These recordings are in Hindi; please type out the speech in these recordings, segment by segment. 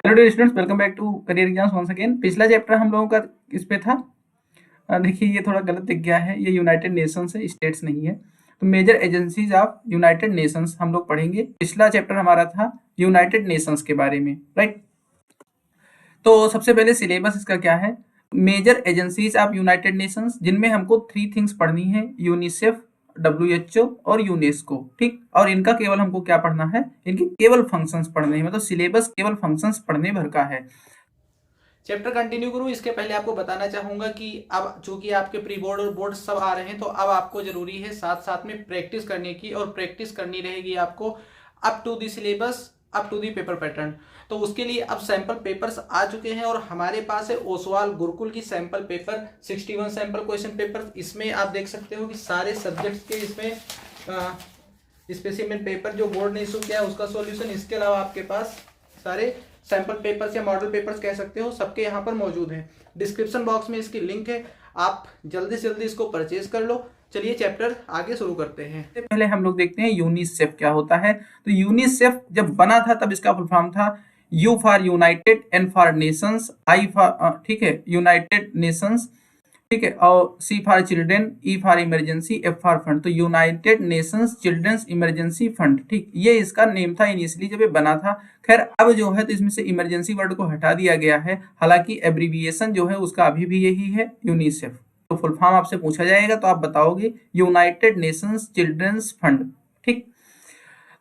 Hello dear students, welcome back to career exams once again. पिछला चैप्टर हम लोगों का इस पे था। देखिए ये थोड़ा गलत दिख गया है, ये यूनाइटेड नेशंस है, स्टेट्स नहीं है। तो major agencies of United Nations हम लोग पढ़ेंगे। पिछला चैप्टर हमारा था यूनाइटेड नेशंस के बारे में, राइट। तो सबसे पहले सिलेबस इसका क्या है। Major agencies of United Nations, जिनमें हमको 3 थिंग्स पढ़नी है, यूनिसेफ, WHO और यूनेस्को, ठीक। और इनका केवल हमको क्या पढ़ना है, इनके केवल फंक्शंस पढ़ने हैं, मतलब सिलेबस केवल फंक्शंस पढ़ने भर का है। चैप्टर कंटिन्यू करूं इसके पहले आपको बताना चाहूंगा कि अब चूंकि आपके प्री बोर्ड और बोर्ड सब आ रहे हैं, तो अब आपको जरूरी है साथ साथ में प्रैक्टिस करने की, और प्रैक्टिस करनी रहेगी आपको up to the syllabus, up to the paper pattern. तो उसके लिए अब सैंपल पेपर्स आ चुके हैं और हमारे पास है ओसवाल गुरुकुल की sample paper 61 sample question paper. इसमें आप देख सकते हो कि सारे सब्जेक्ट्स के इसमें स्पेसिमेन पेपर जो बोर्ड ने इशू किया है उसका सॉल्यूशन, इसके अलावा आपके पास सारे सैंपल पेपर्स या मॉडल पेपर्स कह सकते हो, सबके यहाँ पर मौजूद हैं। डिस्क्रिप्शन बॉक्स में इसकी लिंक है, आप जल्दी से जल्दी इसको परचेज कर लो। चलिए चैप्टर आगे शुरू करते हैं। पहले हम लोग देखते हैं यूनिसेफ क्या होता है। तो यूनिसेफ जब बना था तब इसका फुल फॉर्म था U for united, N for nations, I for, ठीक है, यूनाइटेड नेशंस, ठीक है, और C for children, E for emergency, F for fund. तो United Nations children's emergency fund, ठीक, ये इसका नेम था इनिशियली जब ये बना था। खैर अब जो है तो इसमें से इमरजेंसी वर्ड को हटा दिया गया है, हालांकि एब्रीविएशन जो है उसका अभी भी यही है, यूनिसेफ। तो फुल फॉर्म आपसे पूछा जाएगा तो आप बताओगे यूनाइटेड नेशंस चिल्ड्रंस फंड, ठीक।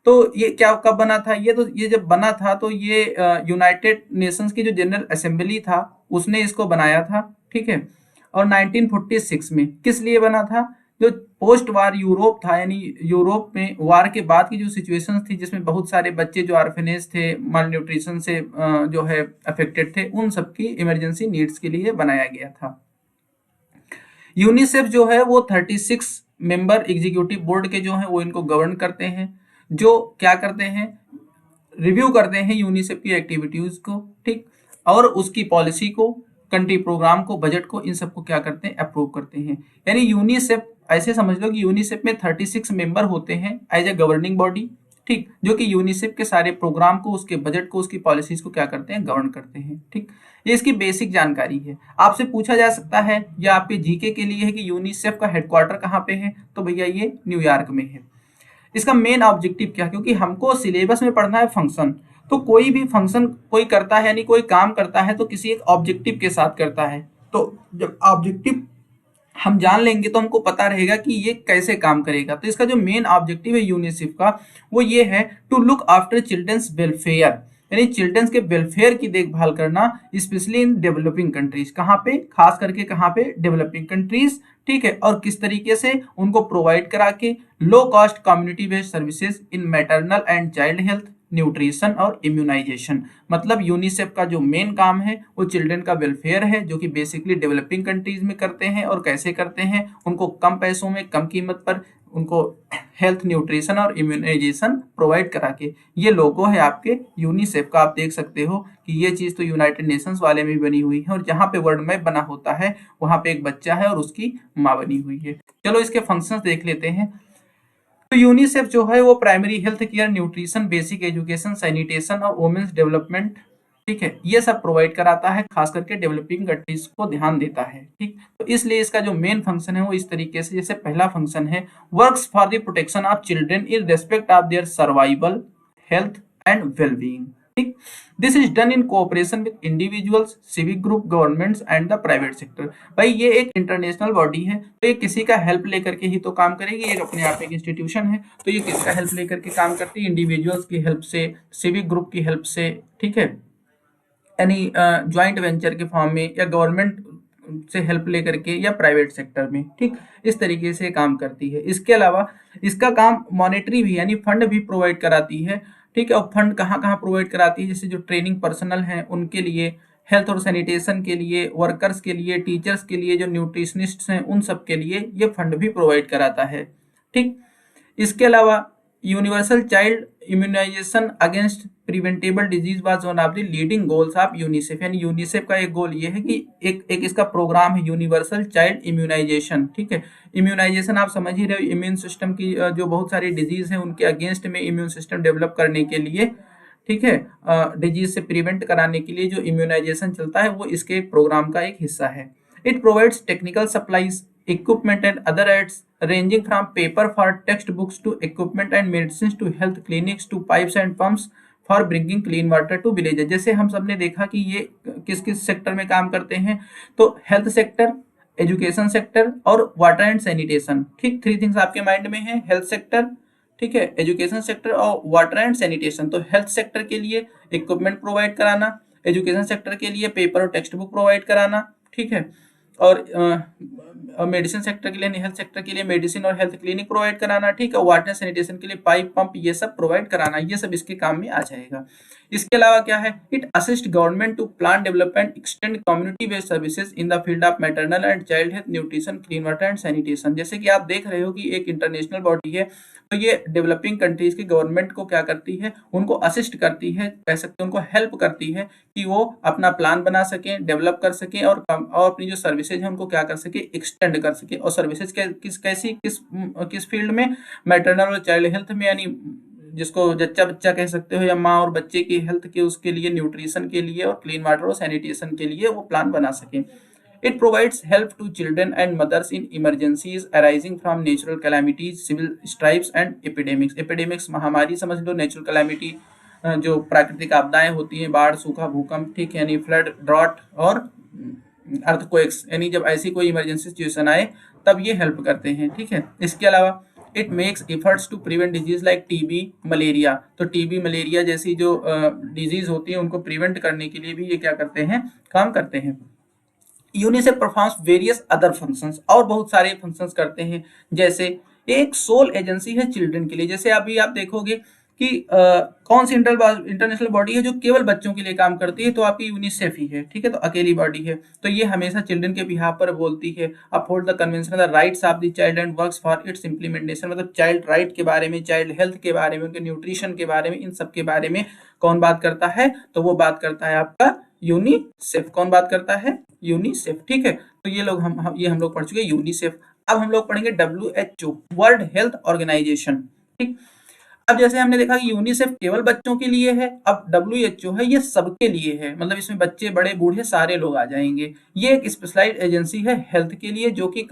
तो ये क्या कब बना था, ये जब बना था तो ये यूनाइटेड नेशंस की जो जनरल असेंबली था उसने इसको बनाया था, ठीक है। और 1946 में किस लिए बना था, जो पोस्ट वार यूरोप था, यानी यूरोप में वार के बाद की जो सिचुएशन थी जिसमें बहुत सारे बच्चे जो ऑर्फेनेज थे, माल न्यूट्रिशन से जो है अफेक्टेड थे, उन सबकी इमरजेंसी नीड्स के लिए बनाया गया था। यूनिसेफ जो है वो 36 मेंबर एग्जीक्यूटिव बोर्ड के जो है वो इनको गवर्न करते हैं, जो क्या करते हैं, रिव्यू करते हैं यूनिसेफ की एक्टिविटीज को, ठीक, और उसकी पॉलिसी को, कंट्री प्रोग्राम को, बजट को, इन सबको क्या करते हैं, अप्रूव करते हैं। यानी यूनिसेफ ऐसे समझ लो कि यूनिसेफ में 36 मेंबर होते हैं एज ए गवर्निंग बॉडी, ठीक, जो कि यूनिसेफ के सारे प्रोग्राम को, उसके बजट को, उसकी पॉलिसीज को क्या करते हैं, गवर्न करते हैं, ठीक। ये इसकी बेसिक जानकारी है। आपसे पूछा जा सकता है, या आपके जीके के लिए है कि यूनिसेफ का हेडक्वार्टर कहाँ पे है, तो भैया ये न्यूयॉर्क में है। इसका मेन ऑब्जेक्टिव क्या है, क्योंकि हमको सिलेबस में पढ़ना है फंक्शन, तो कोई भी फंक्शन कोई करता है, यानी कोई काम करता है तो किसी एक ऑब्जेक्टिव के साथ करता है। तो जब ऑब्जेक्टिव हम जान लेंगे तो हमको पता रहेगा कि ये कैसे काम करेगा। तो इसका जो मेन ऑब्जेक्टिव है यूनिसेफ का, वो ये है to look after childrens welfare, यानी चिल्ड्रंस के वेलफेयर की देखभाल करना, स्पेशली इन डेवलपिंग कंट्रीज। कहाँ पे, खास करके कहाँ पे, डेवलपिंग कंट्रीज, ठीक है। और किस तरीके से उनको प्रोवाइड करा के low cost community based services in maternal and child health, nutrition और इम्यूनाइजेशन। मतलब यूनिसेफ का जो मेन काम है वो चिल्ड्रन का वेलफेयर है, जो कि बेसिकली डेवलपिंग कंट्रीज में करते हैं। और कैसे करते हैं, उनको कम पैसों में, कम कीमत पर उनको हेल्थ, न्यूट्रिशन और इम्यूनाइजेशन प्रोवाइड करा के। ये लोगो है आपके यूनिसेफ का, आप देख सकते हो कि ये चीज तो यूनाइटेड नेशंस वाले में भी बनी हुई है, और जहाँ पे वर्ल्ड मैप बना होता है वहां पे एक बच्चा है और उसकी माँ बनी हुई है। चलो इसके फंक्शंस देख लेते हैं। तो यूनिसेफ जो है वो primary health care, nutrition, basic education, sanitation और वुमेन्स डेवलपमेंट, ठीक है, ये सब प्रोवाइड कराता है, खास करके डेवलपिंग कंट्रीज को ध्यान देता है, ठीक। तो इसलिए इसका जो मेन फंक्शन है वो इस तरीके से, जैसे पहला फंक्शन है works for the protection of children in respect of their survival, health and wellbeing, ठीक। This is done in cooperation with individuals, civic group, governments and the private sector. भाई ये एक इंटरनेशनल बॉडी है, तो ये किसी का हेल्प लेकर के ही तो काम करेगी, एक अपने आप एक इंस्टीट्यूशन है, तो ये किसका हेल्प लेकर के काम करती है, इंडिविजुअल्स की हेल्प से, सिविक ग्रुप की हेल्प से, ठीक है, यानी ज्वाइंट वेंचर के फॉर्म में, या गवर्नमेंट से हेल्प लेकर के, या प्राइवेट सेक्टर में, ठीक, इस तरीके से काम करती है। इसके अलावा इसका काम मॉनेटरी भी, यानी फंड भी प्रोवाइड कराती है, ठीक है। और फंड कहाँ कहाँ प्रोवाइड कराती है, जैसे जो ट्रेनिंग पर्सनल हैं उनके लिए, हेल्थ और सैनिटेशन के लिए, वर्कर्स के लिए, टीचर्स के लिए, जो न्यूट्रिशनिस्ट हैं उन सब के लिए ये फंड भी प्रोवाइड कराता है, ठीक। इसके अलावा universal child immunisation against preventable disease was one of the leading goals of UNICEF. यानी यूनिसेफ का एक गोल ये है कि एक इसका प्रोग्राम है यूनिवर्सल चाइल्ड इम्यूनाइजेशन, ठीक है। इम्यूनाइजेशन आप समझ ही रहे हो, इम्यून सिस्टम की जो बहुत सारी डिजीज है उनके अगेंस्ट में इम्यून सिस्टम डेवलप करने के लिए, ठीक है, डिजीज से प्रिवेंट कराने के लिए जो इम्यूनाइजेशन चलता है वो इसके प्रोग्राम का एक हिस्सा है। It provides technical supplies, equipment and other aids ranging from paper for textbooks to equipment and medicines to health clinics to pipes and pumps for bringing clean water to villages। जैसे हम सब ने देखा कि ये किस किस सेक्टर में काम करते हैं, तो हेल्थ सेक्टर, एजुकेशन सेक्टर और वाटर एंड सैनिटेशन। ठीक, थ्री थिंग्स आपके माइंड में है, हेल्थ सेक्टर, ठीक है, एजुकेशन सेक्टर और वाटर एंड सैनिटेशन। तो हेल्थ सेक्टर के लिए इक्विपमेंट प्रोवाइड कराना, एजुकेशन सेक्टर के लिए पेपर और टेक्स्ट बुक प्रोवाइड कराना, ठीक है, और मेडिसिन सेक्टर के लिए, हेल्थ सेक्टर के लिए मेडिसिन और हेल्थ क्लिनिक प्रोवाइड कराना, ठीक है, वाटर सैनिटेशन के लिए पाइप पंप ये सब प्रोवाइड कराना, ये सब इसके काम में आ जाएगा। इसके अलावा क्या है, it assist government to plan development, extend community based services in the field of maternal and child health, nutrition, clean water and sanitation. जैसे कि आप देख रहे हो कि एक इंटरनेशनल बॉडी है, तो ये डेवलपिंग कंट्रीज की गवर्नमेंट को क्या करती है, उनको असिस्ट करती है, कह सकते हैं उनको हेल्प करती है कि वो अपना प्लान बना सकें, डेवलप कर सकें और अपनी जो सर्विसेज है उनको क्या कर सके, एक्सटेंड कर सके। और सर्विसेज किस फील्ड में, मैटरनल और चाइल्ड हेल्थ में, यानी जिसको जच्चा बच्चा कह सकते हो, या माँ और बच्चे की हेल्थ के, उसके लिए, न्यूट्रिशन के लिए और क्लीन वाटर और सैनिटेशन के लिए वो प्लान बना सके। It provides help to children and mothers in emergencies arising from natural calamities, civil strikes and epidemics। Epidemics महामारी समझ लो, नेचुरल कैलामिटी जो प्राकृतिक आपदाएं होती हैं, बाढ़, सूखा, भूकंप, ठीक है, यानी फ्लड, ड्रॉट और अर्थक्वेक्स, यानी जब ऐसी कोई इमरजेंसी सिचुएशन आए तब ये हेल्प करते हैं, ठीक है। इसके अलावा it makes efforts to prevent disease like TB, malaria. तो टीबी, मलेरिया जैसी जो डिजीज होती है उनको प्रिवेंट करने के लिए भी ये क्या करते हैं, काम करते हैं। UNICEF performs various other functions, और बहुत सारे फंक्शंस करते हैं, जैसे एक सोल एजेंसी है चिल्ड्रन के लिए। जैसे अभी आप देखोगे कि कौन सी इंटरनेशनल बॉडी है जो केवल बच्चों के लिए काम करती है, तो आपकी यूनिसेफ ही है, ठीक है, तो अकेली बॉडी है। तो ये हमेशा चिल्ड्रन के बिहाफ पर बोलती है, uphold the convention the rights of the child and works for its implementation. मतलब चाइल्ड राइट के बारे में, चाइल्ड हेल्थ के बारे में, उनके न्यूट्रिशन के बारे में, इन सब के बारे में कौन बात करता है, तो वो बात करता है आपका यूनिसेफ। कौन बात करता है, यूनिसेफ, ठीक है। तो ये लोग हम लोग पढ़ चुके यूनिसेफ। अब हम लोग पढ़ेंगे WHO, वर्ल्ड हेल्थ ऑर्गेनाइजेशन, ठीक। अब जैसे हमने देखा कि यूनिसेफ केवल बच्चों के लिए है, अब WHO है, ये सबके लिए है, मतलब इसमें बच्चे, बड़े, बूढ़े सारे लोग आ जाएंगे। ये एक स्पेशलाइज्ड एजेंसी है हेल्थ के लिए, जो कि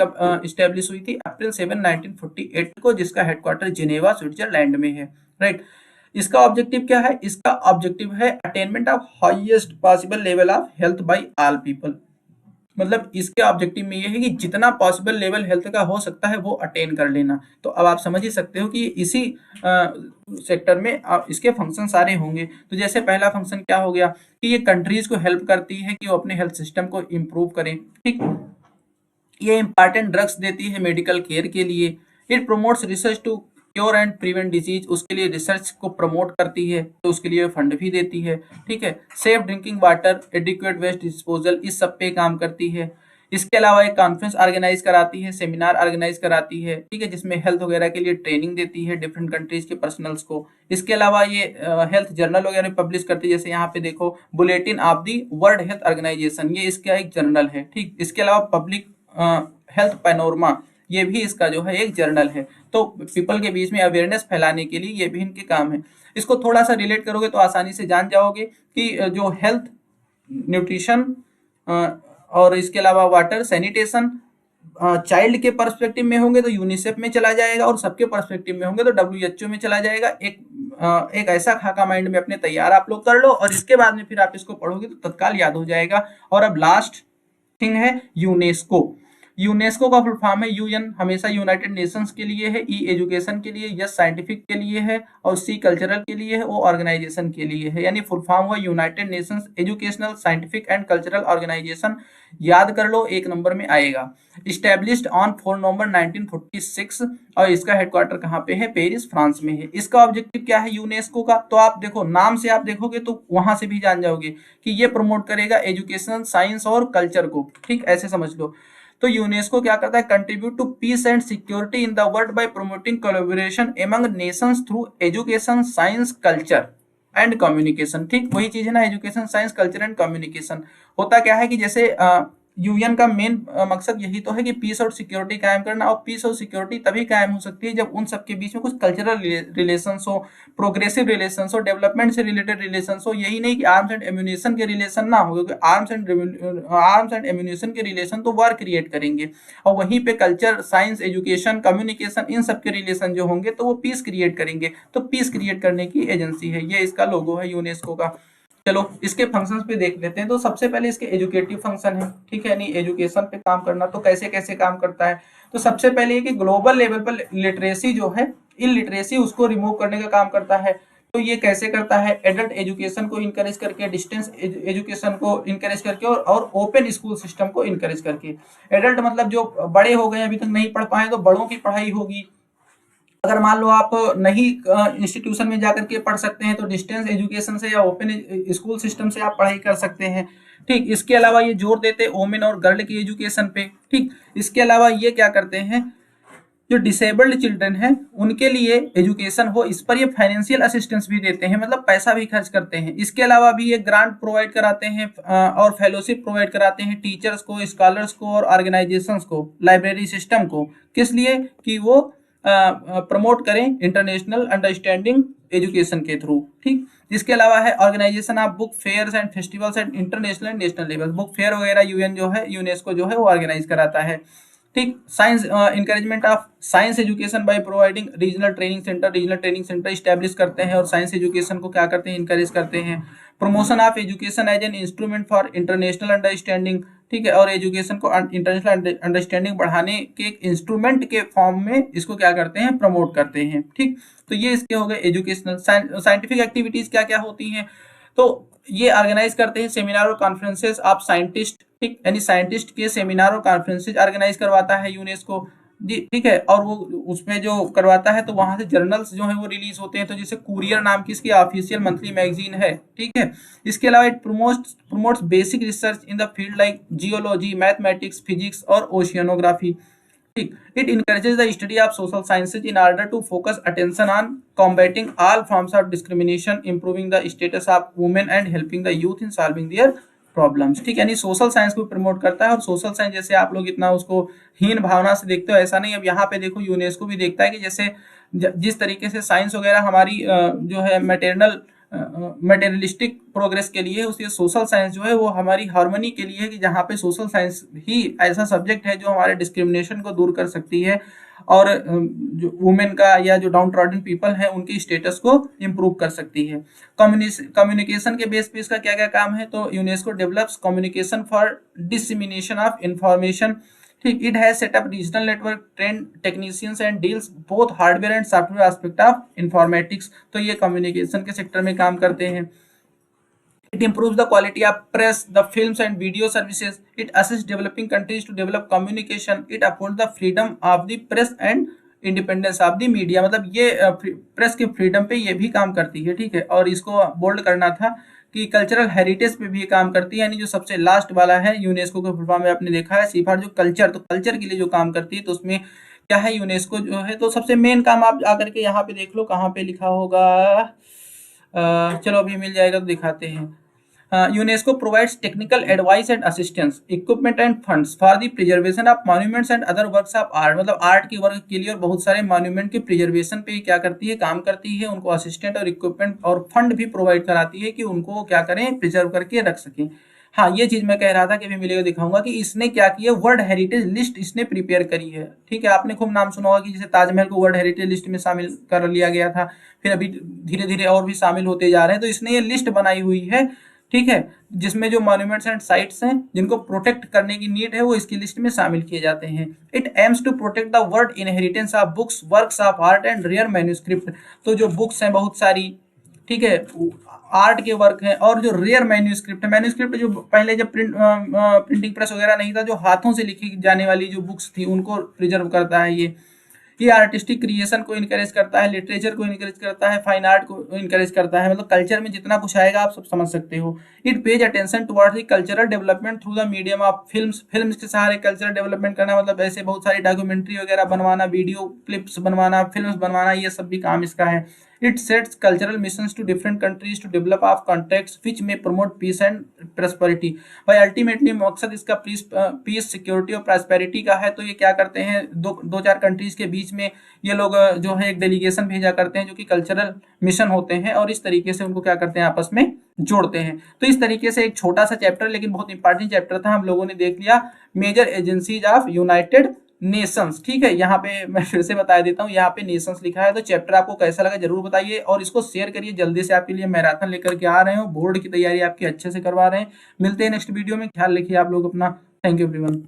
इस्टेब्लिश हुई थी अप्रैल 7, 1948 को, जिसका हेडक्वार्टर जिनेवा, स्विट्जरलैंड में है, राइट। इसका ऑब्जेक्टिव क्या है, इसका ऑब्जेक्टिव है attainment of highest possible level of health by all people. मतलब इसके ऑब्जेक्टिव में ये है कि जितना पॉसिबल लेवल हेल्थ का हो सकता है वो अटेन कर लेना। तो अब आप समझ ही सकते हो कि इसी सेक्टर में इसके फंक्शन सारे होंगे। तो जैसे पहला फंक्शन क्या हो गया कि ये कंट्रीज को हेल्प करती है कि वो अपने हेल्थ सिस्टम को इम्प्रूव करें, ठीक। ये इंपॉर्टेंट ड्रग्स देती है मेडिकल केयर के लिए। It promotes research to cure and prevent disease, उसके लिए रिसर्च को प्रमोट करती है, तो उसके लिए फंड भी देती है, ठीक है। Safe drinking water, adequate waste disposal, इस सब पे काम करती है। इसके अलावा एक कॉन्फ्रेंस ऑर्गेनाइज कराती है, सेमिनार ऑर्गेनाइज कराती है, ठीक है, जिसमें हेल्थ वगैरह के लिए ट्रेनिंग देती है डिफरेंट कंट्रीज के पर्सनल्स को। इसके अलावा ये हेल्थ जर्नल वगैरह पब्लिश करती है, जैसे यहाँ पे देखो bulletin of the world health organisation, ये इसका एक जर्नल है, ठीक। इसके अलावा पब्लिक हेल्थ पैनोरमा, ये भी इसका जो है एक जर्नल है। तो पीपल के बीच में अवेयरनेस फैलाने के लिए ये भी इनके काम है। इसको थोड़ा सा रिलेट करोगे तो आसानी से जान जाओगे कि जो हेल्थ, न्यूट्रिशन और इसके अलावा वाटर, सैनिटेशन चाइल्ड के पर्सपेक्टिव में होंगे तो यूनिसेफ में चला जाएगा, और सबके पर्सपेक्टिव में होंगे तो WHO में चला जाएगा। एक ऐसा खाका माइंड में अपने तैयार आप लोग कर लो, और इसके बाद में फिर आप इसको पढ़ोगे तो तत्काल याद हो जाएगा। और अब लास्ट थिंग है यूनेस्को। यूनेस्को का फुल फॉर्म है UN, हमेशा यूनाइटेड नेशंस के लिए है, E एजुकेशन के लिए, S साइंटिफिक के लिए है, और C कल्चरल के लिए है, O ऑर्गेनाइजेशन के लिए है। यानी फुल फॉर्म हुआ United Nations educational, scientific and cultural organisation. याद कर लो, एक नंबर में आएगा। इस्टेब्लिश्ड ऑन 4 नवंबर 1946, और इसका हेडक्वार्टर कहाँ पे है, पेरिस, फ्रांस में है। इसका ऑब्जेक्टिव क्या है यूनेस्को का, तो आप देखो नाम से आप देखोगे तो वहां से भी जान जाओगे कि ये प्रमोट करेगा एजुकेशन, साइंस और कल्चर को, ठीक, ऐसे समझ लो। तो यूनेस्को क्या करता है, contribute to peace and security in the world by promoting collaboration among nations through education, science, culture and communication, ठीक। वही चीज है ना, education, science, culture and communication. होता क्या है कि जैसे यूएन का मेन मकसद यही तो है कि पीस और सिक्योरिटी कायम करना, और पीस और सिक्योरिटी तभी कायम हो सकती है जब उन सबके बीच में कुछ कल्चरल रिलेशंस हो, प्रोग्रेसिव रिलेशंस हो, डेवलपमेंट से रिलेटेड रिलेशंस हो। यही नहीं कि आर्म्स एंड एम्यूनिशन के रिलेशन ना हो, क्योंकि आर्म्स एंड एम्यूनिशन के रिलेशन तो वार क्रिएट करेंगे, और वहीं पे कल्चर, साइंस, एजुकेशन, कम्युनिकेशन, इन सब के रिलेशन जो होंगे तो वो पीस क्रिएट करेंगे। तो पीस क्रिएट करने की एजेंसी है, ये इसका लोगो है यूनेस्को का। चलो इसके फंक्शंस पे देख लेते हैं। तो सबसे पहले इसके एजुकेटिव फंक्शन है, ठीक है, यानी एजुकेशन पे काम करना। तो कैसे कैसे काम करता है? तो सबसे पहले ये कि ग्लोबल लेवल पर लिटरेसी जो है, इलिटरेसी, उसको रिमूव करने का काम करता है। तो ये कैसे करता है? एडल्ट एजुकेशन को इनकरेज करके, डिस्टेंस एजुकेशन को इनकरेज करके, और ओपन स्कूल सिस्टम को इनकरेज करके। एडल्ट मतलब जो बड़े हो गए, अभी तक नहीं पढ़ पाए, तो बड़ों की पढ़ाई होगी। अगर मान लो आप नहीं इंस्टीट्यूशन में जाकर के पढ़ सकते हैं, तो डिस्टेंस एजुकेशन से या ओपन स्कूल सिस्टम से आप पढ़ाई कर सकते हैं। ठीक, इसके अलावा ये जोर देते हैं वोमेन और गर्ल की एजुकेशन पे। ठीक, इसके अलावा ये क्या करते हैं, जो डिसेबल्ड चिल्ड्रन हैं उनके लिए एजुकेशन हो, इस पर ये फाइनेंशियल असिस्टेंस भी देते हैं, मतलब पैसा भी खर्च करते हैं। इसके अलावा भी ये ग्रांट प्रोवाइड कराते हैं और फेलोशिप प्रोवाइड कराते हैं टीचर्स को, स्कॉलर्स को और ऑर्गेनाइजेशंस को, लाइब्रेरी सिस्टम को। किस लिए? कि वो प्रमोट करें इंटरनेशनल अंडरस्टैंडिंग एजुकेशन के थ्रू। ठीक, इसके अलावा है organisation of book fairs and festivals at international and national level. Book fair वगैरह यूएन जो है, यूनेस्को जो है, वो ऑर्गेनाइज कराता है। ठीक, science, encouragement of science education by providing regional training centre establish करते हैं और साइंस एजुकेशन को क्या करते हैं, इंकरेज करते हैं। Promotion of education as an instrument for international understanding, ठीक है, और एजुकेशन को इंटरनेशनल अंडरस्टैंडिंग बढ़ाने के एक इंस्ट्रूमेंट के फॉर्म में इसको क्या करते हैं, प्रमोट करते हैं। ठीक, तो ये इसके हो गए एजुकेशनल। साइंटिफिक एक्टिविटीज क्या क्या होती हैं? तो ये ऑर्गेनाइज करते हैं सेमिनार और कॉन्फ्रेंसेस ऑफ साइंटिस्ट। ठीक, यानी साइंटिस्ट के सेमिनार और कॉन्फ्रेंसेस ऑर्गेनाइज करवाता है यूनेस्को जी। ठीक है, और वो उसमें जो करवाता है तो वहां से जर्नल्स जो है वो रिलीज होते हैं। तो जैसे कुरियर नाम की इसकी ऑफिशियल मंथली मैगजीन है। ठीक है, इसके अलावा it promotes basic research in the field like geology, mathematics, physics और ओशियनोग्राफी। ठीक, it encourages the study of social sciences in order to focus attention on combating all forms of discrimination, improving the status of women and helping the youth in solving their problems. ठीक है, यानी सोशल साइंस को प्रमोट करता है। और सोशल साइंस जैसे आप लोग इतना उसको हीन भावना से देखते हो, ऐसा नहीं। अब यहाँ पे देखो यूनेस्को भी देखता है कि जैसे जिस तरीके से साइंस वगैरह हमारी जो है मटेरियलिस्टिक प्रोग्रेस के लिए, उसके सोशल साइंस जो है वो हमारी हार्मनी के लिए है, कि जहाँ पे सोशल साइंस ही ऐसा सब्जेक्ट है जो हमारे डिस्क्रिमिनेशन को दूर कर सकती है और जो वुमेन का या जो डाउन ट्रॉडन पीपल है उनकी स्टेटस को इम्प्रूव कर सकती है। कम्युनिकेशन के बेस पे इसका क्या क्या काम है? तो UNESCO develops communication for dissemination of information. ठीक, it has set up regional network, train technicians and deals both hardware and software aspect of informatics. तो ये कम्युनिकेशन के सेक्टर में काम करते हैं। It improves the quality of press, the films and video services. It assists developing countries to develop communication. It upholds the freedom of the press and independence of the media. मतलब ये प्रेस के फ्रीडम पे ये भी काम करती है। ठीक है, और इसको बोल्ड करना था कि कल्चरल हेरिटेज पे भी काम करती है। यानी जो सबसे लास्ट वाला है यूनेस्को के फुल फॉर्म में आपने देखा है सीफार, जो कल्चर, तो कल्चर के लिए जो काम करती है, तो उसमें क्या है यूनेस्को जो है। तो सबसे मेन काम आप आकर के यहाँ पे देख लो, कहाँ पे लिखा होगा, चलो अभी मिल जाएगा तो दिखाते हैं। UNESCO provides technical advice and assistance, equipment and funds for the preservation of monuments and other works of art। मतलब आर्ट के वर्क के लिए और बहुत सारे मॉन्यूमेंट के प्रिजर्वेशन पे क्या करती है, काम करती है। उनको असिस्टेंट और इक्विपमेंट और फंड भी प्रोवाइड कराती है कि उनको क्या करें, प्रिजर्व करके रख सकें। हाँ, ये चीज मैं कह रहा था कि अभी मिलेगा, दिखाऊंगा कि इसने क्या किया, वर्ल्ड हेरिटेज लिस्ट इसने प्रिपेयर करी है। ठीक है, आपने खूब नाम सुना होगा कि जैसे ताजमहल को वर्ल्ड हेरिटेज लिस्ट में शामिल कर लिया गया था, फिर अभी धीरे धीरे और भी शामिल होते जा रहे हैं। तो इसने ये लिस्ट बनाई हुई है, ठीक है, जिसमें जो मॉन्यूमेंट्स एंड साइट्स हैं जिनको प्रोटेक्ट करने की नीड है वो इसकी लिस्ट में शामिल किए जाते हैं। It aims to protect the world inheritance of books, works of art and rare manuscript. तो जो बुक्स हैं बहुत सारी, ठीक है, आर्ट के वर्क हैं, और जो रेयर मैन्यूस्क्रिप्ट है, मैन्यूस्क्रिप्ट जो पहले जब प्रिंटिंग प्रेस वगैरह नहीं था, जो हाथों से लिखी जाने वाली जो बुक्स थी, उनको प्रिजर्व करता है ये आर्टिस्टिक क्रिएशन को इनकरेज करता है, लिटरेचर को इनकरेज करता है, फाइन आर्ट को इनकरेज करता है। मतलब कल्चर में जितना कुछ आएगा आप सब समझ सकते हो। It pays attention towards the cultural development through the medium of films के सहारे कल्चरल डेवलपमेंट करना, मतलब ऐसे बहुत सारी डॉक्यूमेंट्री वगैरह बनवाना, वीडियो क्लिप्स बनवाना, फिल्म्स बनवाना, ये सब भी काम इसका है। It sets cultural missions to different countries to develop of contexts which may promote peace and prosperity. भाई अल्टीमेटली मकसद इसका पीस सिक्योरिटी और प्रॉस्पेरिटी का है। तो ये क्या करते हैं, दो चार कंट्रीज के बीच में ये लोग जो है एक डेलीगेशन भेजा करते हैं जो कि कल्चरल मिशन होते हैं, और इस तरीके से उनको क्या करते हैं, आपस में जोड़ते हैं। तो इस तरीके से एक छोटा सा चैप्टर लेकिन बहुत इंपॉर्टेंट चैप्टर था, हम लोगों ने देख लिया major agencies of United Nations. ठीक है, यहाँ पे मैं फिर से बता देता हूँ, यहाँ पे नेशंस लिखा है। तो चैप्टर आपको कैसा लगा जरूर बताइए, और इसको शेयर करिए। जल्दी से आपके लिए मैराथन लेकर के आ रहे हो, बोर्ड की तैयारी आपकी अच्छे से करवा रहे हैं। मिलते हैं नेक्स्ट वीडियो में, ख्याल रखिए आप लोग अपना। Thank you everyone.